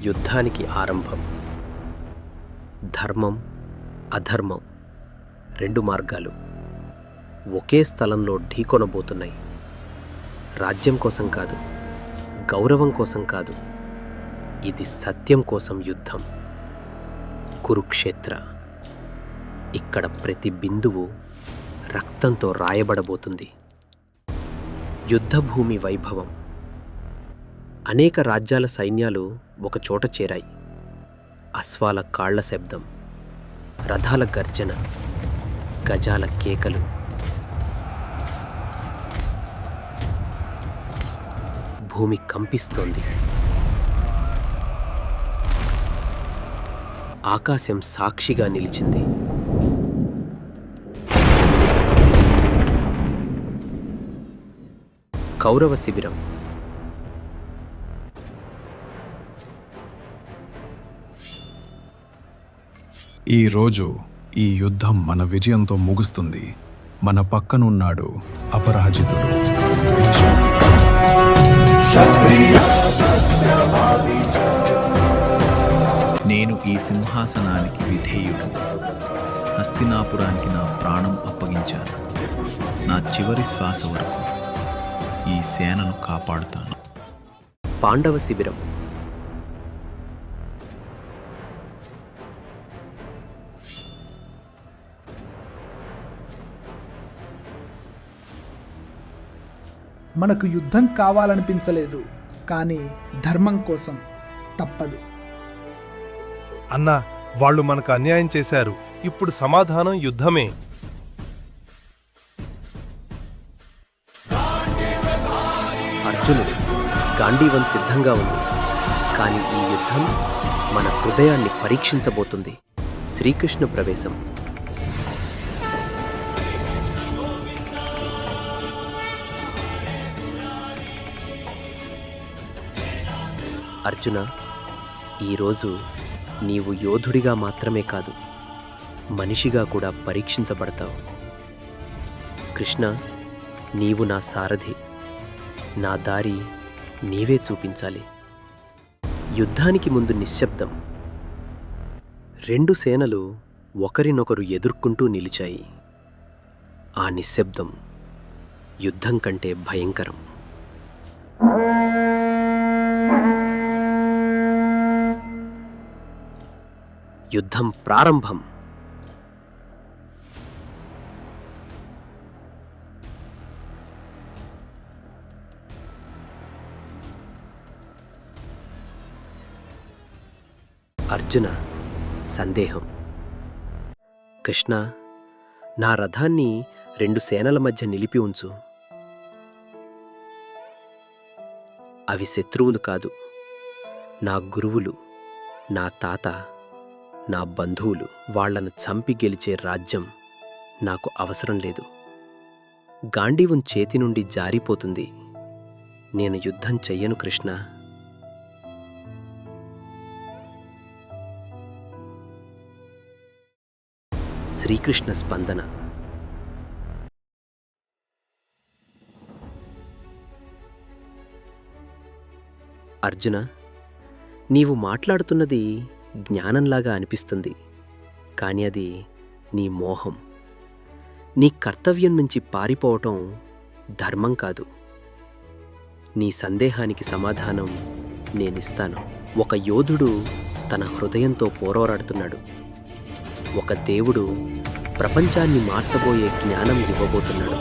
యుద్ధానికి ఆరంభం. ధర్మం, అధర్మం రెండు మార్గాలు ఒకే స్థలంలో ఢీకొనబోతున్నాయి. రాజ్యం కోసం కాదు, గౌరవం కోసం కాదు, ఇది సత్యం కోసం యుద్ధం. కురుక్షేత్ర. ఇక్కడ ప్రతి బిందువు రక్తంతో రాయబడబోతుంది. యుద్ధభూమి వైభవం. అనేక రాజ్యాల సైన్యాలు ఒకచోట చేరాయి. అశ్వాల కాళ్ల శబ్దం, రథాల గర్జన, గజాల కేకలు. భూమి కంపిస్తోంది. ఆకాశం సాక్షిగా నిలిచింది. కౌరవ శిబిరం. ఈరోజు ఈ యుద్ధం మన విజయంతో ముగుస్తుంది. మన పక్కనున్నాడు అపరాజితుడు భీష్ముడు. నేను ఈ సింహాసనానికి విధేయుడిని. హస్తినాపురానికి నా ప్రాణం అప్పగించాను. నా చివరి శ్వాస వరకు ఈ సేనను కాపాడుతాను. పాండవ శిబిరం. మనకు యుద్ధం కావాలనిపించలేదు, కానీ ధర్మం కోసం తప్పదు. అన్నా, వాళ్ళు మనకు అన్యాయం చేశారు. ఇప్పుడు సమాధానం యుద్ధమే. అర్జునుడు. గాంధీవం సిద్ధంగా ఉంది, కానీ ఈ యుద్ధం మన హృదయాన్ని పరీక్షించబోతుంది. శ్రీకృష్ణ ప్రవేశం. అర్జున, ఈరోజు నీవు యోధుడిగా మాత్రమే కాదు, మనిషిగా కూడా పరీక్షించబడతావు. కృష్ణ, నీవు నా సారథి. నా దారి నీవే చూపించాలి. యుద్ధానికి ముందు నిశ్శబ్దం. రెండు సేనలు ఒకరినొకరు ఎదుర్కొంటూ నిలిచాయి. ఆ నిశ్శబ్దం యుద్ధం కంటే భయంకరం. యుద్ధం ప్రారంభం. అర్జున సందేహం. కృష్ణ, నా రథాన్ని రెండు సేనల మధ్య నిలిపి ఉంచు. అవి శత్రువులు కాదు, నా గురువులు, నా తాత, నా బంధువులు. వాళ్లను చంపి గెలిచే రాజ్యం నాకు అవసరం లేదు. గాంధీవం చేతి నుండి జారిపోతుంది. నేను యుద్ధం చెయ్యను కృష్ణ. శ్రీకృష్ణ స్పందన. అర్జున, నీవు మాట్లాడుతున్నది జ్ఞానంలాగా అనిపిస్తుంది, కానీ అది నీ మోహం. నీ కర్తవ్యం నుంచి పారిపోవటం ధర్మం కాదు. నీ సందేహానికి సమాధానం నేనిస్తాను. ఒక యోధుడు తన హృదయంతో పోరాడుతున్నాడు. ఒక దేవుడు ప్రపంచాన్ని మార్చబోయే జ్ఞానం ఇవ్వబోతున్నాడు.